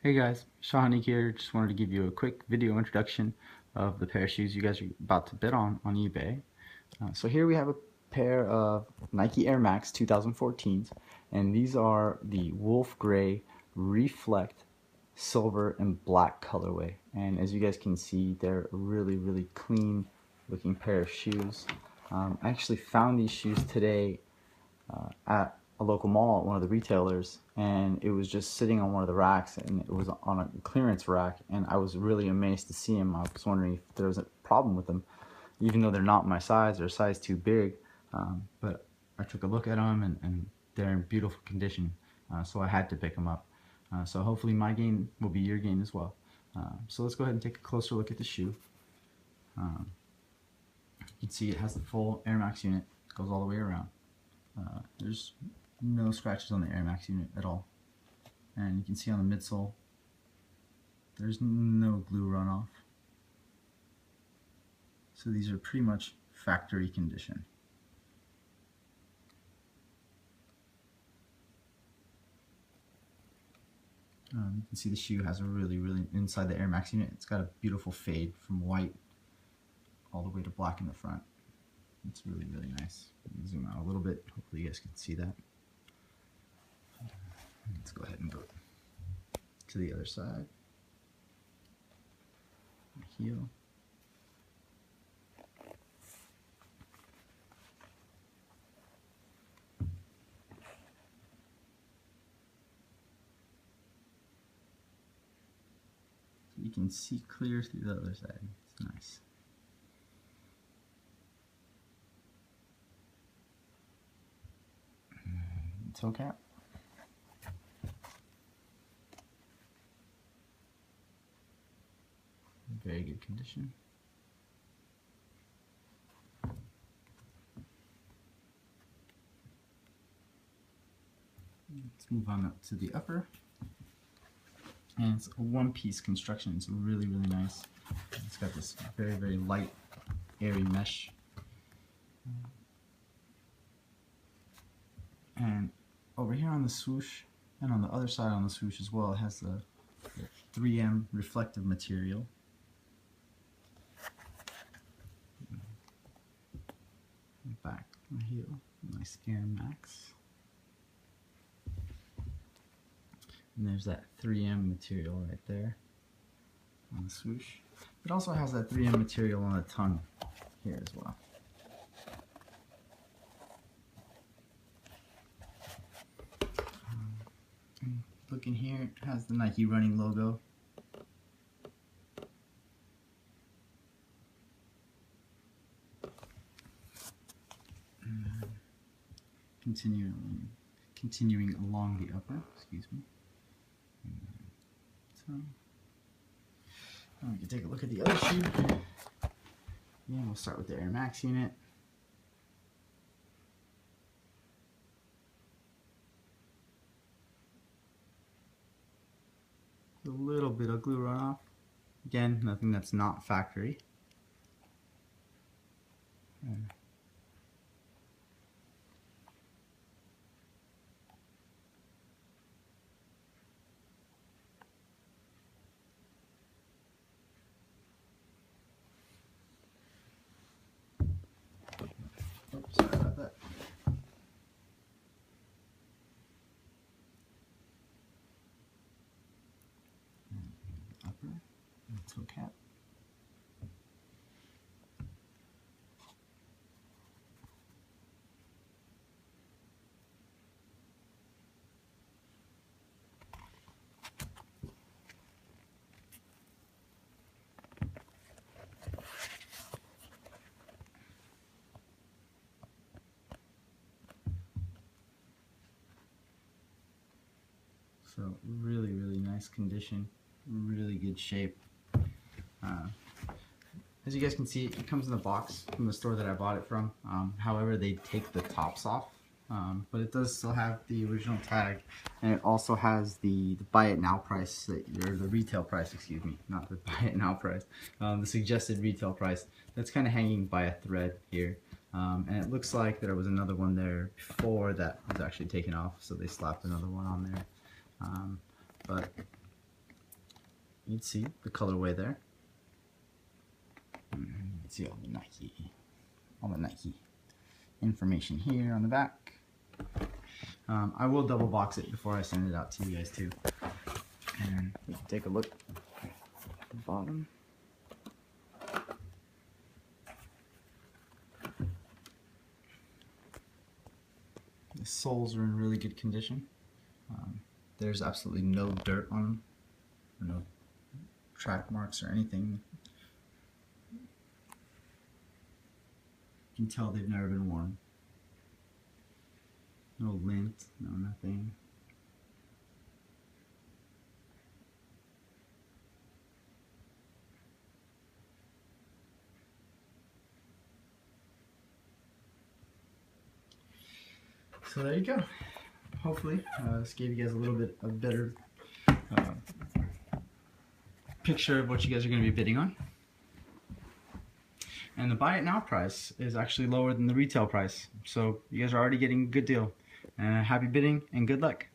Hey guys, Shahani here. Just wanted to give you a quick video introduction of the pair of shoes you guys are about to bid on eBay. So here we have a pair of Nike Air Max 2014s, and these are the Wolf Gray Reflect Silver and Black colorway. And as you guys can see, they're a really clean looking pair of shoes. I actually found these shoes today at a local mall at one of the retailers, and it was just sitting on one of the racks, and it was on a clearance rack, and I was really amazed to see them. I was wondering if there was a problem with them, even though they're not my size, they're a size too big. But I took a look at them, and they're in beautiful condition, so I had to pick them up. So hopefully my gain will be your gain as well. So let's go ahead and take a closer look at the shoe. You can see it has the full Air Max unit, goes all the way around. There's no scratches on the Air Max unit at all, and you can see on the midsole there's no glue runoff, so these are pretty much factory condition. You can see the shoe has a really inside the Air Max unit, it's got a beautiful fade from white all the way to black in the front. It's really nice. Zoom out a little bit, hopefully you guys can see that. Let's go ahead and go to the other side. Heel. So you can see clear through the other side. It's nice. Toe cap. Very good condition. Let's move on up to the upper. And it's a one-piece construction. It's really nice. It's got this very light, airy mesh. And over here on the swoosh, and on the other side on the swoosh as well, it has the 3M reflective material. Back on the heel, nice Air Max. And there's that 3M material right there on the swoosh. It also has that 3M material on the tongue here as well. Looking here, it has the Nike running logo. Continuing along the upper, excuse me. So, we can take a look at the other shoe. Yeah, we'll start with the Air Max unit. A little bit of glue runoff. Again, nothing that's not factory. Oops, sorry about that. Upper and toe cap. So really nice condition, really good shape. As you guys can see, it comes in a box from the store that I bought it from. However, they take the tops off, but it does still have the original tag, and it also has the buy it now price, or the retail price, excuse me, not the buy it now price, the suggested retail price. That's kind of hanging by a thread here. And it looks like there was another one there before that was actually taken off, so they slapped another one on there. But you can see the colorway there. You can see all the Nike information here on the back. I will double box it before I send it out to you guys too. And we can take a look at the bottom. The soles are in really good condition. There's absolutely no dirt on them, or no track marks or anything. You can tell they've never been worn. No lint, no nothing. So there you go. Hopefully this gave you guys a little bit of a better picture of what you guys are going to be bidding on. And the buy it now price is actually lower than the retail price. So you guys are already getting a good deal. Happy bidding and good luck.